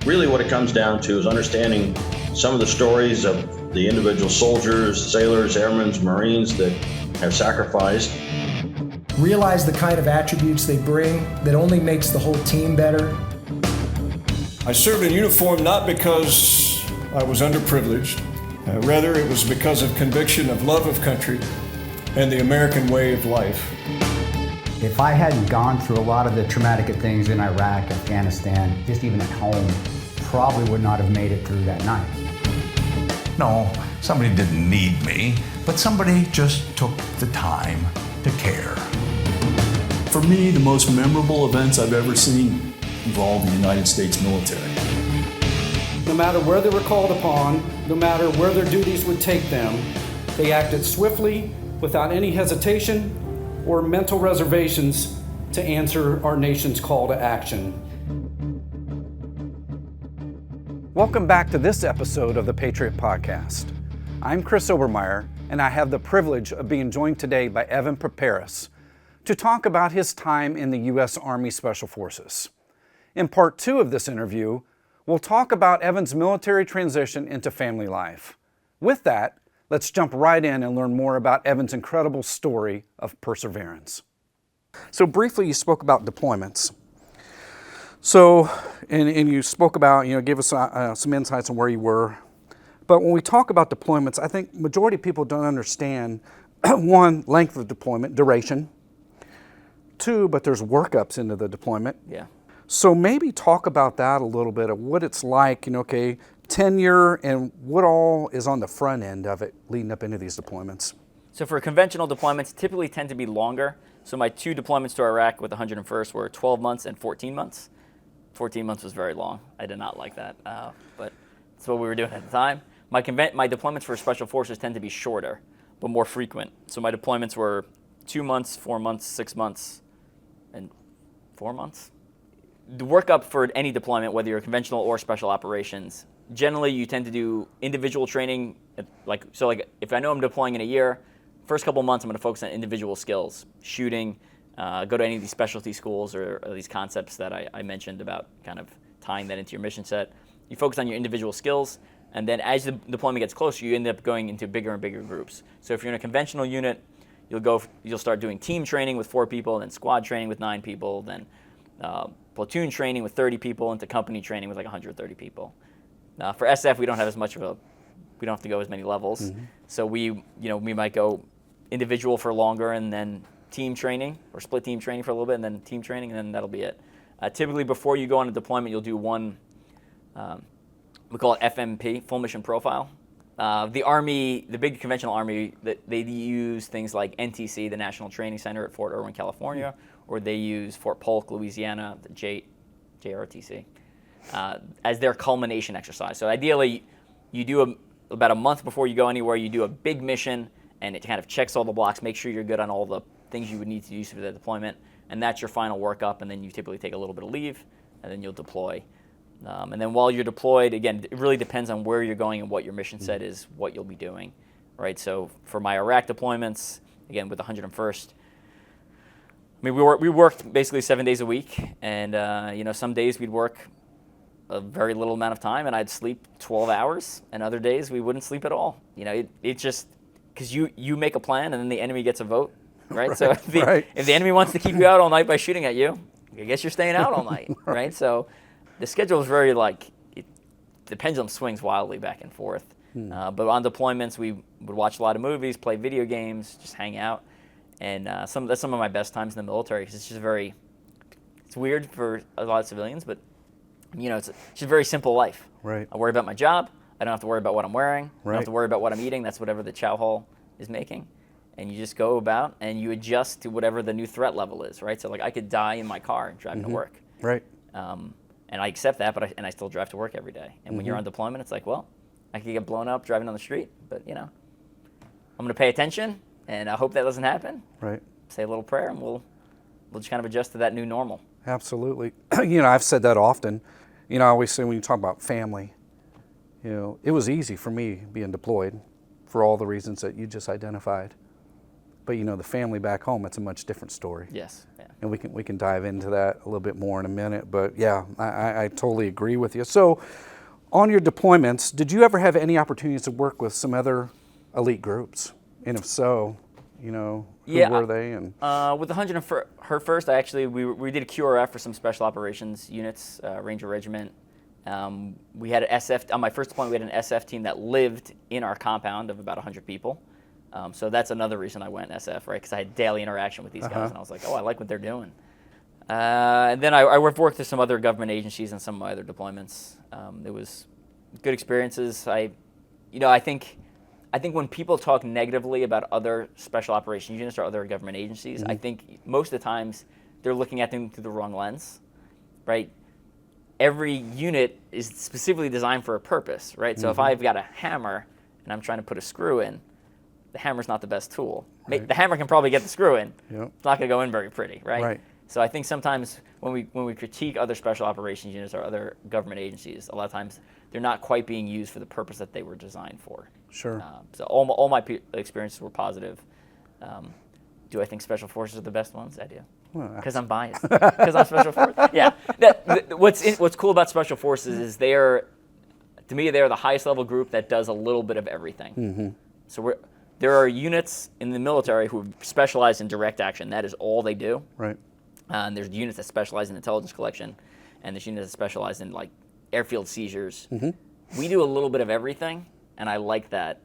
Really what it comes down to is understanding some of the stories of the individual soldiers, sailors, airmen, Marines that have sacrificed. Realize the kind of attributes they bring that only makes the whole team better. I served in uniform not because I was underprivileged. Rather, it was because of conviction of love of country and the American way of life. If I hadn't gone through a lot of the traumatic things in Iraq, Afghanistan, just even at home, probably would not have made it through that night. No, somebody didn't need me, but somebody just took the time to care. For me, the most memorable events I've ever seen involve the United States military. No matter where they were called upon, no matter where their duties would take them, they acted swiftly, without any hesitation or mental reservations, to answer our nation's call to action. Welcome back to this episode of the Patriot Podcast. I'm Chris Obermeyer, and I have the privilege of being joined today by Evan Perperis to talk about his time in the U.S. Army Special Forces. In part 2 of this interview, we'll talk about Evan's military transition into family life. With that, let's jump right in and learn more about Evan's incredible story of perseverance. So briefly, you spoke about deployments. So, and you spoke about, gave us some insights on where you were. But when we talk about deployments, I think majority of people don't understand, one, length of deployment, duration. Two, but there's workups into the deployment. Yeah. So maybe talk about that a little bit of what it's like, tenure and what all is on the front end of it leading up into these deployments. So for conventional deployments, typically tend to be longer. So my 2 deployments to Iraq with the 101st were 12 months and 14 months. 14 months was very long. I did not like that, but that's what we were doing at the time. My deployments for Special Forces tend to be shorter, but more frequent. So my deployments were 2 months, 4 months, 6 months, and 4 months. The workup for any deployment, whether you're conventional or special operations, generally you tend to do individual training. Like if I know I'm deploying in a year, first couple months I'm going to focus on individual skills, shooting, go to any of these specialty schools or these concepts that I mentioned about kind of tying that into your mission set. You focus on your individual skills, and then as the deployment gets closer, you end up going into bigger and bigger groups. So if you're in a conventional unit, you'll start doing team training with 4 people, then squad training with 9 people, then platoon training with 30 people, into company training with like 130 people. For SF, we don't have to go as many levels. Mm-hmm. So we might go individual for longer, and then team training or split team training for a little bit, and then team training, and then that'll be it. Typically, before you go on a deployment, you'll do one, we call it FMP, full mission profile. The Army, the big conventional Army, they use things like NTC, the National Training Center at Fort Irwin, California, or they use Fort Polk, Louisiana, the JRTC, as their culmination exercise. So ideally, you do about a month before you go anywhere, you do a big mission, and it kind of checks all the blocks, make sure you're good on all the things you would need to use for the deployment, and that's your final workup, and then you typically take a little bit of leave, and then you'll deploy. And then while you're deployed, again, it really depends on where you're going and what your mission set is, what you'll be doing, right? So for my Iraq deployments, again, with the 101st, I mean, we worked basically 7 days a week, and some days we'd work a very little amount of time, and I'd sleep 12 hours, and other days we wouldn't sleep at all. It's just because you make a plan, and then the enemy gets a vote, right? Right, so if the enemy wants to keep you out all night by shooting at you, I guess you're staying out all night, right? So the schedule is very the pendulum swings wildly back and forth. But on deployments, we would watch a lot of movies, play video games, just hang out. And that's some of my best times in the military, because it's just it's weird for a lot of civilians, but it's just a very simple life. Right. I worry about my job. I don't have to worry about what I'm wearing. Right. I don't have to worry about what I'm eating. That's whatever the chow hall is making. And you just go about and you adjust to whatever the new threat level is, right? So I could die in my car driving to work. Right. And I accept that, but I still drive to work every day. And when you're on deployment, it's like, well, I could get blown up driving on the street, but I'm going to pay attention, and I hope that doesn't happen. Right. Say a little prayer, and we'll just kind of adjust to that new normal. Absolutely. I've said that often. I always say when you talk about family, it was easy for me being deployed for all the reasons that you just identified. But the family back home, it's a much different story. Yes. Yeah. and we can dive into that a little bit more in a minute. But yeah, I totally agree with you. So, on your deployments, did you ever have any opportunities to work with some other elite groups? And if so, you know, who were they? And with the 101st, we did a QRF for some special operations units, Ranger Regiment. We had an SF on my first deployment. We had an SF team that lived in our compound of about 100 people. So that's another reason I went SF, right? Because I had daily interaction with these guys, and I was like, oh, I like what they're doing. And then I worked with some other government agencies and some of my other deployments. It was good experiences. I think when people talk negatively about other special operations units or other government agencies, I think most of the times they're looking at them through the wrong lens, right? Every unit is specifically designed for a purpose, right? So if I've got a hammer and I'm trying to put a screw in, the hammer's not the best tool. Right. The hammer can probably get the screw in. Yep. It's not going to go in very pretty, right? Right. So I think sometimes when we critique other special operations units or other government agencies, a lot of times they're not quite being used for the purpose that they were designed for. Sure. So all my experiences were positive. Do I think special forces are the best ones? I do. Because I'm biased. Because I'm special forces. Yeah. What's cool about special forces is to me, they're the highest level group that does a little bit of everything. So there are units in the military who specialize in direct action. That is all they do. Right. And there's units that specialize in intelligence collection, and there's units that specialize in like airfield seizures. We do a little bit of everything, and I like that.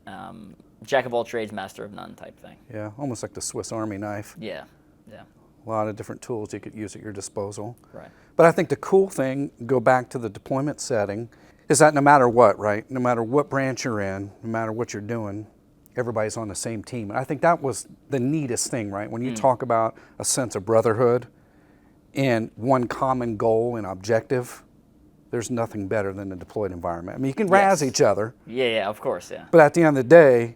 Jack of all trades, master of none type thing. Yeah, almost like the Swiss Army knife. Yeah, yeah. A lot of different tools you could use at your disposal. Right. But I think the cool thing, go back to the deployment setting, is that no matter what, right? No matter what branch you're in, no matter what you're doing, everybody's on the same team. And I think that was the neatest thing, right? When you talk about a sense of brotherhood and one common goal and objective, there's nothing better than the deployed environment. I mean, you can razz each other. Yeah, of course, yeah. But at the end of the day,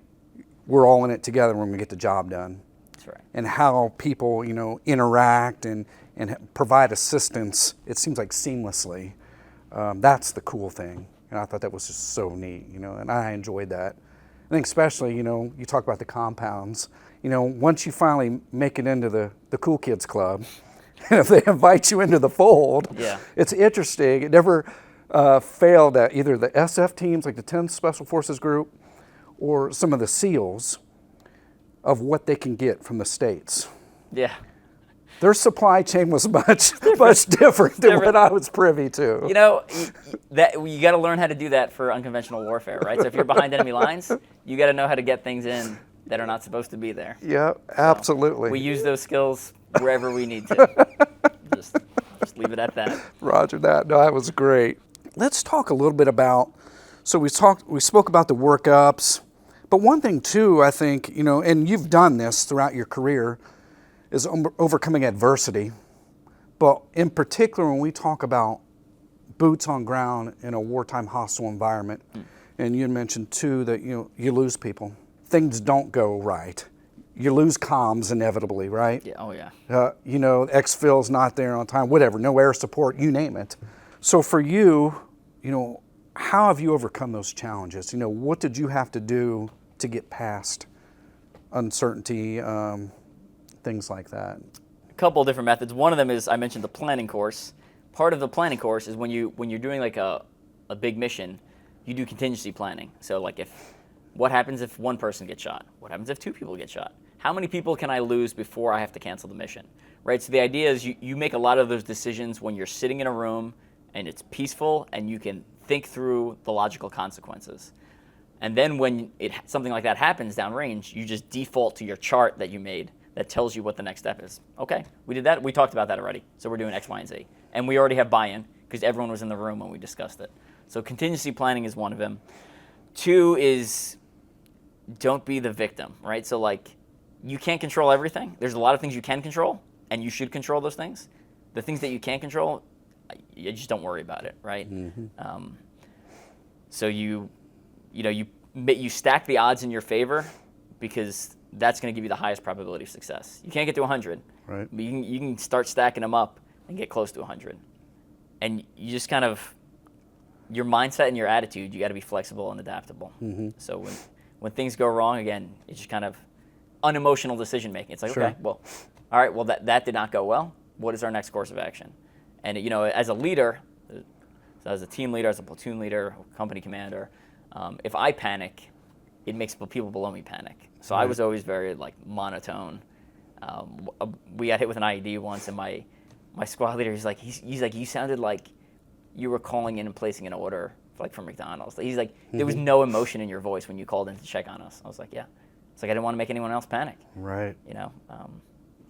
we're all in it together when we get the job done. That's right. And how people, interact and provide assistance, it seems like seamlessly. That's the cool thing. And I thought that was just so neat, and I enjoyed that. I think especially, you talk about the compounds. Once you finally make it into the cool kids club, and if they invite you into the fold, it's interesting. It never failed at either the SF teams, like the 10th Special Forces Group, or some of the SEALs, of what they can get from the States. Yeah. Their supply chain was much different than what I was privy to. You got to learn how to do that for unconventional warfare, right? So if you're behind enemy lines, you got to know how to get things in that are not supposed to be there. Yeah, absolutely. So we use those skills wherever we need to. just leave it at that. Roger that. No, that was great. Let's talk a little bit about. So we spoke about the workups, but one thing too, I think, and you've done this throughout your career, is overcoming adversity. But in particular, when we talk about boots on ground in a wartime hostile environment, and you mentioned too that you lose people. Things don't go right. You lose comms inevitably, right? Yeah. Oh yeah. Exfil's not there on time, whatever, no air support, you name it. So for you, how have you overcome those challenges? What did you have to do to get past uncertainty, things like that? A couple of different methods. One of them is, I mentioned the planning course. Part of the planning course is when you're doing like a big mission, you do contingency planning. So like what happens if one person gets shot? What happens if two people get shot? How many people can I lose before I have to cancel the mission? Right? So the idea is you make a lot of those decisions when you're sitting in a room and it's peaceful and you can think through the logical consequences. And then when something like that happens downrange, you just default to your chart that you made that tells you what the next step is. Okay, we did that. We talked about that already. So we're doing X, Y, and Z. And we already have buy-in because everyone was in the room when we discussed it. So contingency planning is one of them. Two is don't be the victim, right? So like you can't control everything. There's a lot of things you can control, and you should control those things. The things that you can't control, you just don't worry about it, right? So you stack the odds in your favor because that's going to give you the highest probability of success. You can't get to 100, right? But you can start stacking them up and get close to 100. And you just kind of, your mindset and your attitude, you got to be flexible and adaptable. So when things go wrong, again, it's just kind of unemotional decision making. It's like, okay, well, all right, well that did not go well. what is our next course of action? And as a leader, as a team leader, as a platoon leader, company commander, if I panic, it makes people below me panic. So I was always very monotone. We got hit with an IED once, and my squad leader, he's like, you sounded like you were calling in and placing an order from McDonald's. He's like, there was no emotion in your voice when you called in to check on us. I was like, yeah. It's like I didn't want to make anyone else panic. Right.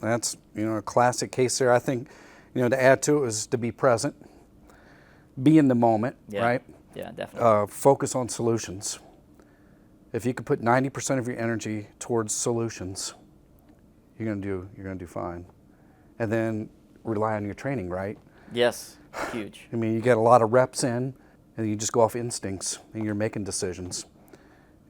That's a classic case there. I think to add to it is to be present, be in the moment, right? Yeah, definitely. Focus on solutions. If you could put 90% of your energy towards solutions, you're gonna do fine. And then rely on your training, right? Yes, huge. I mean, you get a lot of reps in, and you just go off instincts, and you're making decisions.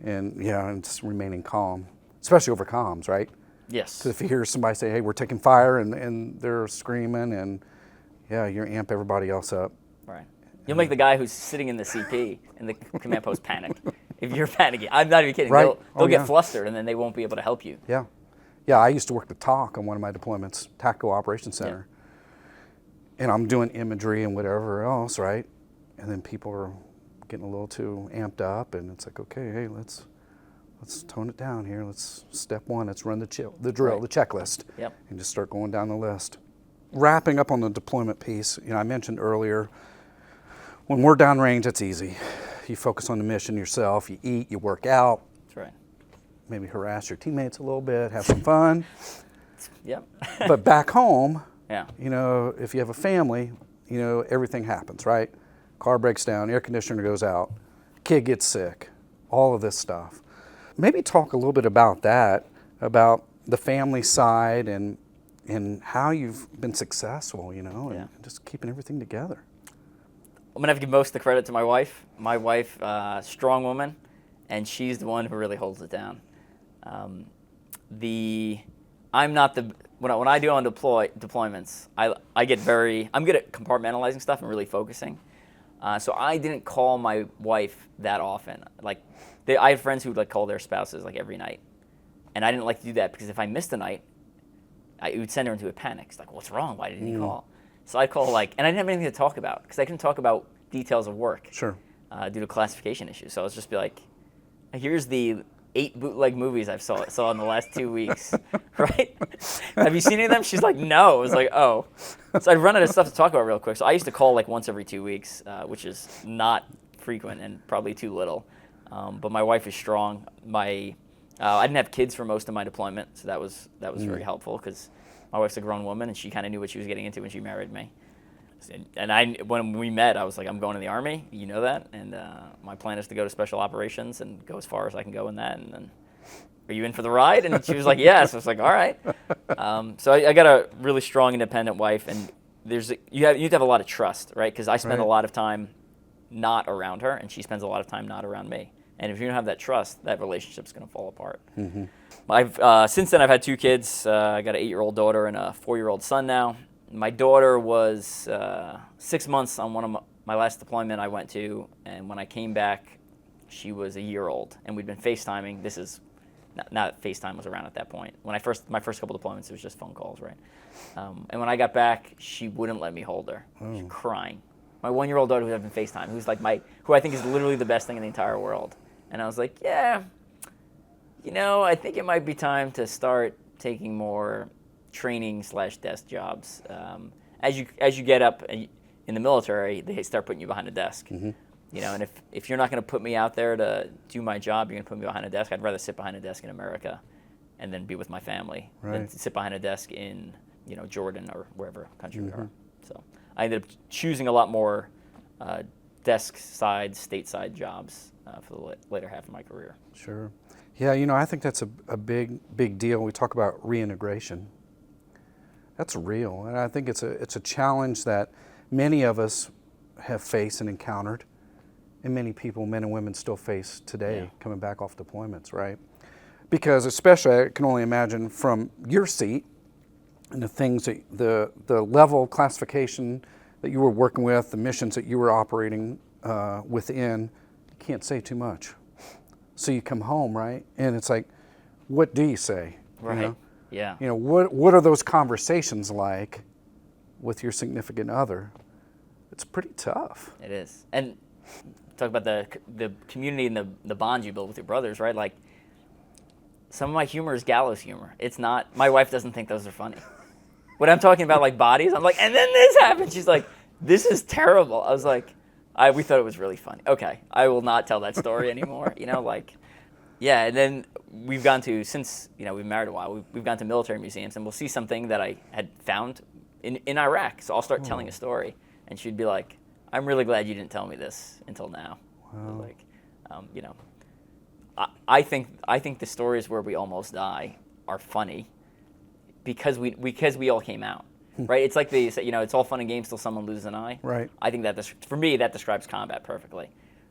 And just remaining calm, especially over comms, right? Yes. Because if you hear somebody say, hey, we're taking fire, and they're screaming, and you amp everybody else up. Right. You'll make the guy who's sitting in the CP in the command post panic. If you're panicking, I'm not even kidding. Right. They'll get flustered, and then they won't be able to help you. Yeah. Yeah, I used to work the TOC on one of my deployments, Tactical Operations Center. Yeah. And I'm doing imagery and whatever else, right? And then people are getting a little too amped up, and it's like, okay, hey, let's tone it down here. Let's step one. Let's run the drill, the checklist, and just start going down the list. Wrapping up on the deployment piece, I mentioned earlier, when we're downrange, it's easy. You focus on the mission yourself. You eat. You work out. That's right. Maybe harass your teammates a little bit. Have some fun. Yep. But back home, if you have a family, everything happens, right? Car breaks down, air conditioner goes out, kid gets sick, all of this stuff. Maybe talk a little bit about that, about the family side and how you've been successful, and just keeping everything together. I'm going to have to give most of the credit to my wife. My wife, strong woman, and she's the one who really holds it down. I'm not the, when I do on deployments, I'm good at compartmentalizing stuff and really focusing. So I didn't call my wife that often. I had friends who would call their spouses every night, and I didn't like to do that because if I missed a night, it would send her into a panic. It's like, what's wrong? Why didn't he call? So I'd call and I didn't have anything to talk about because I couldn't talk about details of work. Sure. Due to classification issues. So I was just be like, here's the 8 bootleg movies I've saw in the last 2 weeks, right? Have you seen any of them? She's like, no. I was like, oh. So I'd run out of stuff to talk about real quick. So I used to call once every 2 weeks, which is not frequent and probably too little. But my wife is strong. I didn't have kids for most of my deployment, so that was very helpful because my wife's a grown woman and she kind of knew what she was getting into when she married me. And when we met, I was like, I'm going to the Army, you know that, and my plan is to go to Special Operations and go as far as I can go in that. And then, are you in for the ride? And she was like, yes. I was like, all right. So I got a really strong, independent wife, and you have to have a lot of trust, right? Because I spend a lot of time not around her, and she spends a lot of time not around me. And if you don't have that trust, that relationship's going to fall apart. Mm-hmm. Since then, I've had 2 kids. I got an 8-year-old daughter and a 4-year-old son now. My daughter was 6 months on one of my last deployment I went to, and when I came back, she was a year old, and we'd been FaceTiming. This is not FaceTime was around at that point. When my first couple deployments, it was just phone calls, right? And when I got back, she wouldn't let me hold her. She was crying. My 1-year-old daughter who had been FaceTime, who I think is literally the best thing in the entire world. And I was like, yeah, I think it might be time to start taking more training/desk jobs. As you get up in the military, they start putting you behind a desk. Mm-hmm. And if you're not going to put me out there to do my job, you're going to put me behind a desk. I'd rather sit behind a desk in America, and then be with my family than to sit behind a desk in Jordan or wherever country we are. So I ended up choosing a lot more desk side, stateside jobs for the later half of my career. Sure. Yeah, I think that's a big deal. We talk about reintegration. That's real, and I think it's a challenge that many of us have faced and encountered, and many people, men and women, still face today coming back off deployments, right? Because especially, I can only imagine from your seat and the things that the level of classification that you were working with, the missions that you were operating within, you can't say too much. So you come home, right? And it's like, what do you say? Right. Yeah. What are those conversations like with your significant other, it's pretty tough. It is. And talk about the community and the bond you build with your brothers, right? Like, some of my humor is gallows humor. It's not, my wife doesn't think those are funny. When I'm talking about like bodies, I'm like, and then this happened. She's like, this is terrible. I was like, we thought it was really funny. Okay, I will not tell that story anymore. You know, like, yeah. And then we've gone to, since, you know, we've married a while, we've gone to military museums, and we'll see something that I had found in Iraq. So I'll start telling a story, and she'd be like, I'm really glad you didn't tell me this until now. Wow. Like, you know, I think the stories where we almost die are funny because we all came out, right? It's like they say, you know, it's all fun and games till someone loses an eye. Right. I think that for me that describes combat perfectly.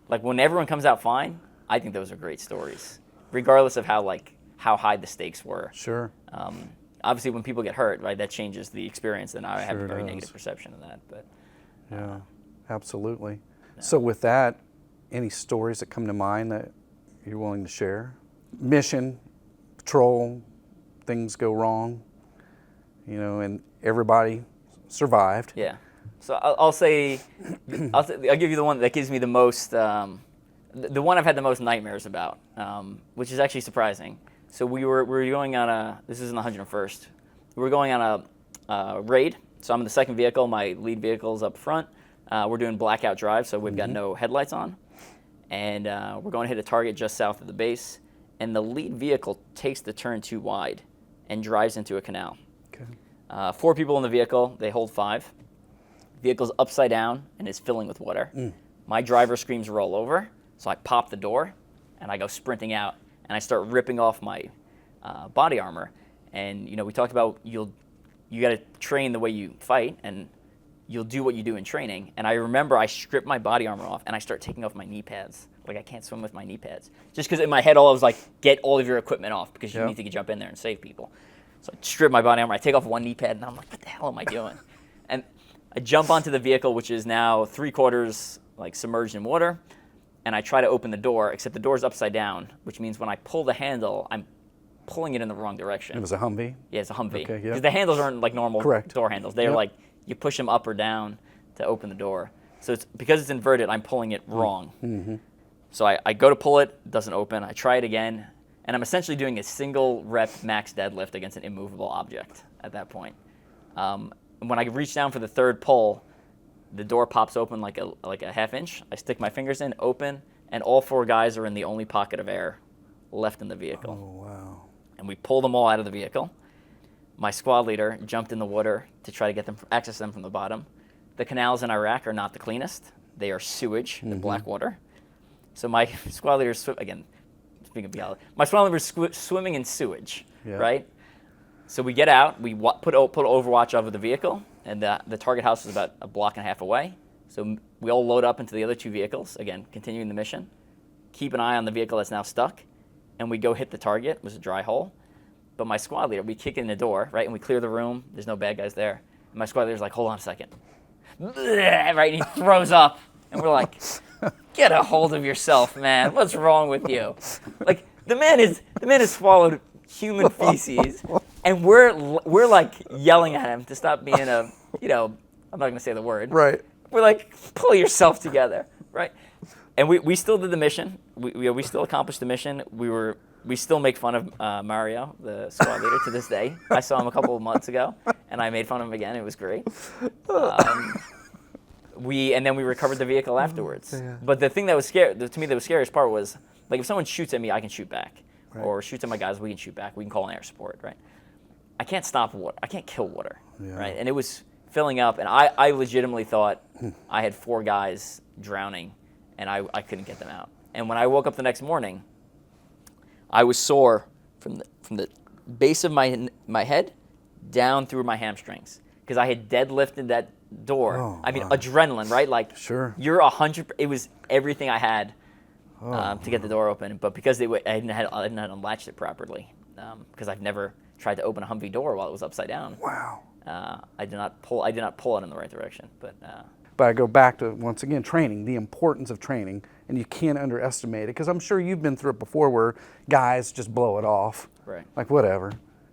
Like, when everyone comes out fine, I think those are great stories, regardless of how high the stakes were. Sure. Obviously, when people get hurt, right, that changes the experience, and I have Sure a very does. negative perception of that. But Yeah, absolutely. So with that, any stories that come to mind that you're willing to share? Mission, patrol, things go wrong, you know, and everybody survived. yeah, so I'll give you the one that gives me the most, the one I've had the most nightmares about, which is actually surprising. So we were going on this is in the 101st. We were going on a raid. So I'm in the second vehicle. My lead vehicle's up front. We're doing blackout drive, so we've got no headlights on. And we're going to hit a target just south of the base. And the lead vehicle takes the turn too wide and drives into a canal. Okay. 4 people in the vehicle. They hold 5. Vehicle's upside down and is filling with water. My driver screams roll over, so I pop the door, and I go sprinting out, and I start ripping off my body armor. And, you know, we talked about you got to train the way you fight, and you'll do what you do in training. And I remember I stripped my body armor off, and I start taking off my knee pads. Like, I can't swim with my knee pads. Just because in my head, all I was like, get all of your equipment off, because you need to jump in there and save people. So I strip my body armor, I take off one knee pad, and I'm like, what the hell am I doing? And I jump onto the vehicle, which is now 3/4 like submerged in water, and I try to open the door, except the door's upside down, which means when I pull the handle, I'm pulling it in the wrong direction. It was a Humvee? Yeah, it's a Humvee. Okay, yeah. Because the handles aren't like normal door handles. They're Yep. like, you push them up or down to open the door. So because it's inverted, I'm pulling it wrong. Mm-hmm. So I go to pull it, it doesn't open. I try it again, and I'm essentially doing a single rep max deadlift against an immovable object at that point. When I reach down for the third pull, the door pops open like a half inch. I stick my fingers in, open, and all 4 guys are in the only pocket of air left in the vehicle. Oh, wow. And we pull them all out of the vehicle. My squad leader jumped in the water to try to access them from the bottom. The canals in Iraq are not the cleanest. They are sewage, the black water. So my squad leader, again, speaking of biology, my squad leader is swimming in sewage, right? So we get out, we put overwatch over the vehicle, and the target house is about a block and a half away. So we all load up into the other 2 vehicles, again, continuing the mission. Keep an eye on the vehicle that's now stuck, and we go hit the target. It was a dry hole. But my squad leader, we kick in the door, right, and we clear the room. There's no bad guys there. And my squad leader's like, hold on a second. Right, and he throws up. And we're like, get a hold of yourself, man. What's wrong with you? Like, the man has swallowed human feces, and we're like yelling at him to stop being I'm not going to say the word. Right. We're like, pull yourself together, right? And we still did the mission. We still accomplished the mission. We still make fun of Mario, the squad leader, to this day. I saw him a couple of months ago, and I made fun of him again. It was great. And then we recovered the vehicle afterwards. Yeah. But the thing that was to me, the scariest part was, like, if someone shoots at me, I can shoot back. Right. Or shoots at my guys, we can shoot back. We can call in air support, right? I can't stop water. I can't kill water, right? And it was filling up, and I legitimately thought I had 4 guys drowning, and I couldn't get them out. And when I woke up the next morning, I was sore from the base of my head down through my hamstrings, because I had deadlifted that door. Oh, I mean, adrenaline, right? Like, you're 100. It was everything I had to get the door open, but because I didn't unlatched it properly, because I've never tried to open a Humvee door while it was upside down. Wow. I did not pull it in the right direction, but I go back to, once again, training, the importance of training, and you can't underestimate it, because I'm sure you've been through it before where guys just blow it off. Right. Like, whatever.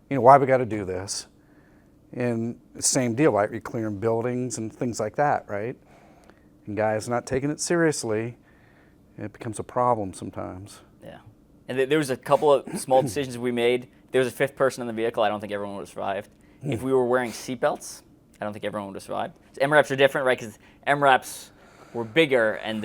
Why we got to do this? And same deal, right? You're clearing buildings and things like that, right? And guys not taking it seriously, it becomes a problem sometimes. Yeah. And there was a couple of small decisions we made. There was a fifth person in the vehicle. I don't think everyone would have survived. If we were wearing seatbelts, I don't think everyone would have survived. So MRAPs are different, right? Because MRAPs were bigger, and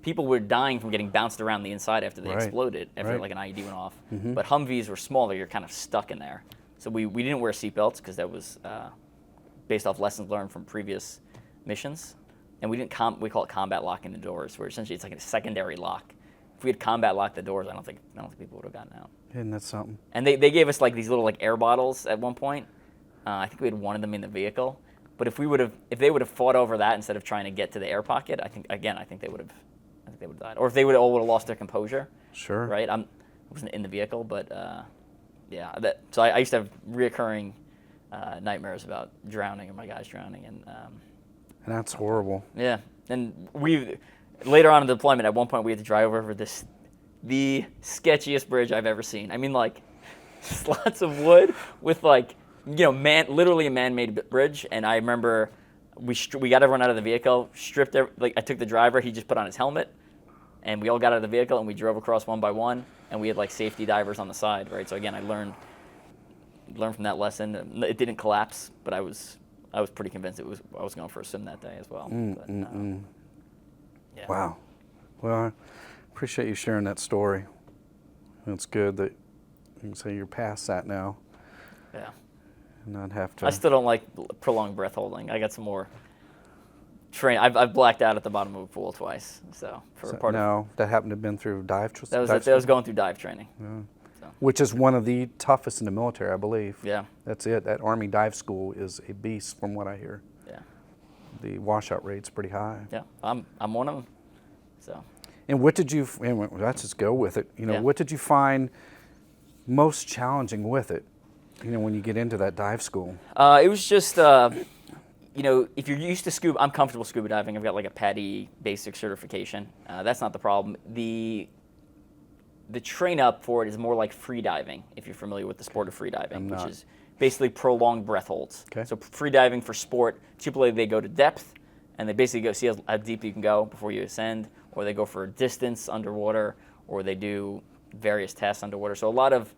people were dying from getting bounced around the inside after they exploded, after like an IED went off. But Humvees were smaller. You're kind of stuck in there. So we didn't wear seatbelts because that was based off lessons learned from previous missions. And we didn't we call it combat locking the doors, where essentially it's like a secondary lock. If we had combat locked the doors, I don't think people would have gotten out. Isn't that something? And they gave us like these little like air bottles at one point. I think we had one of them in the vehicle. But if they would have fought over that instead of trying to get to the air pocket, I think they would have died. Or if they would have lost their composure. Sure. Right. I wasn't in the vehicle, but yeah. So I used to have reoccurring nightmares about drowning or my guys drowning, and that's horrible. Yeah. And later on in the deployment, at one point we had to drive over the sketchiest bridge I've ever seen. I mean, like, slots of wood with like, literally a man-made bridge. And I remember we got everyone out of the vehicle, I took the driver, he just put on his helmet, and we all got out of the vehicle and we drove across one by one, and we had like safety divers on the side, right? So again, I learned from that lesson. It didn't collapse, but I was pretty convinced I was going for a swim that day as well. Yeah. Wow. Well, I appreciate you sharing that story. It's good that you can say you're past that now. Yeah. And not have to. I still don't like prolonged breath holding. I got some more training. I've blacked out at the bottom of a pool twice. So that happened to have been through dive training. That was going through dive training. Yeah. So. Which is one of the toughest in the military, I believe. Yeah. That's it. That Army dive school is a beast, from what I hear. Yeah. The washout rate's pretty high. Yeah, I'm one of them. So. And what did you? Let's just go with it. What did you find most challenging with it? When you get into that dive school. It was just, if you're used to scuba, I'm comfortable scuba diving. I've got like a PADI basic certification. That's not the problem. The train up for it is more like free diving, if you're familiar with the sport of free diving, which is basically prolonged breath holds. Okay. So free diving for sport, typically they go to depth, and they basically go see how deep you can go before you ascend, or they go for a distance underwater, or they do various tests underwater. So a lot of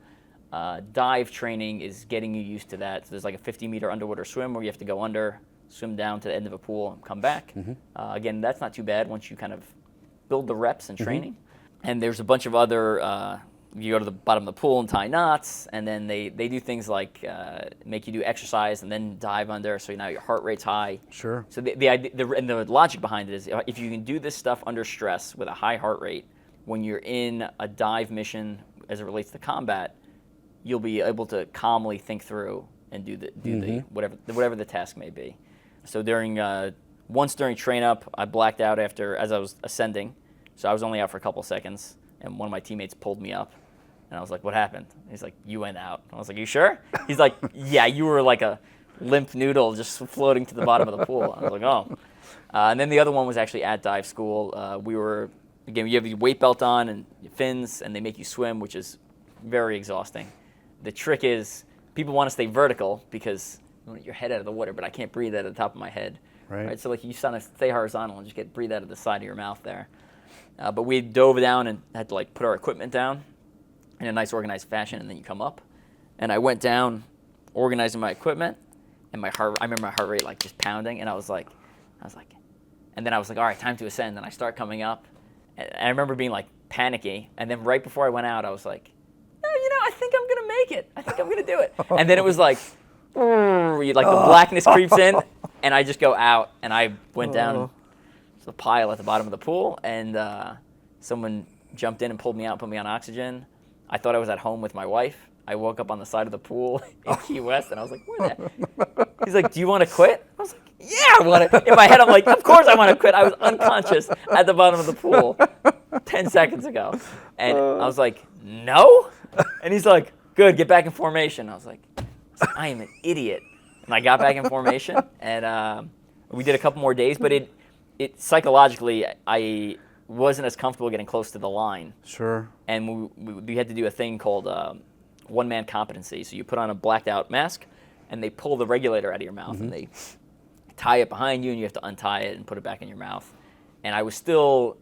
dive training is getting you used to that. So there's like a 50-meter underwater swim where you have to go under, swim down to the end of a pool, and come back. Again, that's not too bad once you kind of build the reps and training. And there's a bunch of other, you go to the bottom of the pool and tie knots, and then they do things like make you do exercise and then dive under, so now your heart rate's high. Sure. So the idea, and the logic behind it is, if you can do this stuff under stress with a high heart rate, when you're in a dive mission as it relates to combat, you'll be able to calmly think through and do the whatever the task may be. So once during train up, I blacked out as I was ascending, so I was only out for a couple seconds, and one of my teammates pulled me up, and I was like, "What happened?" He's like, "You went out." I was like, "You sure?" He's like, "Yeah, you were like a limp noodle just floating to the bottom of the pool." I was like, "Oh." And then the other one was actually at dive school. You have your weight belt on and your fins, and they make you swim, which is very exhausting. The trick is people want to stay vertical because you want your head out of the water, but I can't breathe out of the top of my head. Right. So like you kind of stay horizontal and just breathe out of the side of your mouth there. But we dove down and had to like put our equipment down in a nice organized fashion, and then you come up. And I went down organizing my equipment, and I remember my heart rate like just pounding, and I was like, and then I was like, all right, time to ascend. And I start coming up, and I remember being like panicky. And then right before I went out, I was like, I think I'm gonna make it. I think I'm gonna do it. And then it was like, the blackness creeps in, and I just go out, and I went down to the pile at the bottom of the pool, and someone jumped in and pulled me out, put me on oxygen. I thought I was at home with my wife. I woke up on the side of the pool in Key West, and I was like, what the? He's like, do you want to quit? I was like, yeah, I want to. In my head, I'm like, of course I want to quit. I was unconscious at the bottom of the pool 10 seconds ago. And I was like, no? And he's like, good, get back in formation. I was like, I am an idiot. And I got back in formation, and we did a couple more days, but it psychologically, I wasn't as comfortable getting close to the line. Sure. And we had to do a thing called one-man competency. So you put on a blacked out mask, and they pull the regulator out of your mouth, and they tie it behind you, and you have to untie it and put it back in your mouth. And I was still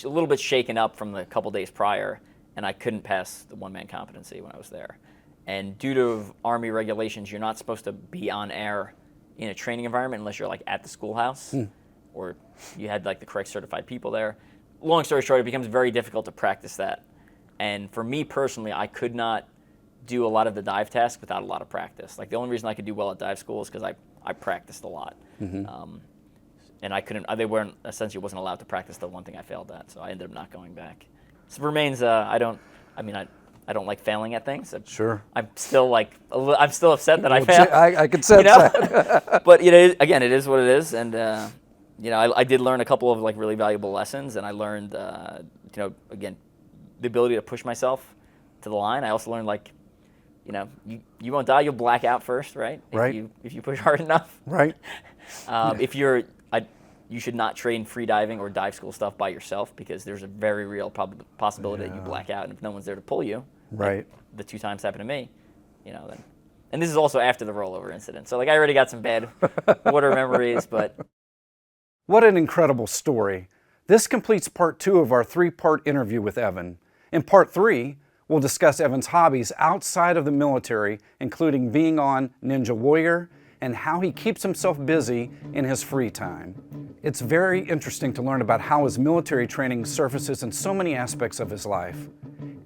a little bit shaken up from the couple days prior, and I couldn't pass the one-man competency when I was there. And due to Army regulations, you're not supposed to be on air in a training environment unless you're like at the schoolhouse or you had like the correct certified people there. Long story short, it becomes very difficult to practice that. And for me personally, I could not do a lot of the dive tasks without a lot of practice. Like the only reason I could do well at dive school is because I practiced a lot. And I couldn't, they weren't, essentially wasn't allowed to practice the one thing I failed at, so I ended up not going back. So it remains, I don't like failing at things. Sure. I'm still I'm still upset that I failed. I could sense that. But again, it is what it is, and I did learn a couple of like really valuable lessons, and I learned, again, the ability to push myself to the line. I also learned you won't die, you'll black out first, right? Right. If you push hard enough. Right. You should not train free diving or dive school stuff by yourself, because there's a very real possibility that you black out, and if no one's there to pull you, right? Like the 2 times happened to me, then. And this is also after the rollover incident, so I already got some bad water memories, but. What an incredible story. This completes part 2 of our 3-part interview with Evan. In part 3, we'll discuss Evan's hobbies outside of the military, including being on Ninja Warrior and how he keeps himself busy in his free time. It's very interesting to learn about how his military training surfaces in so many aspects of his life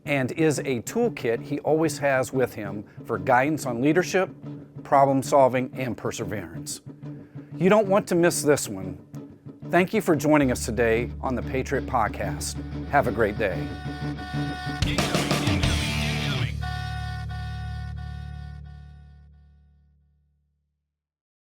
and is a toolkit he always has with him for guidance on leadership, problem solving, and perseverance. You don't want to miss this one. Thank you for joining us today on the Patriot Podcast. Have a great day.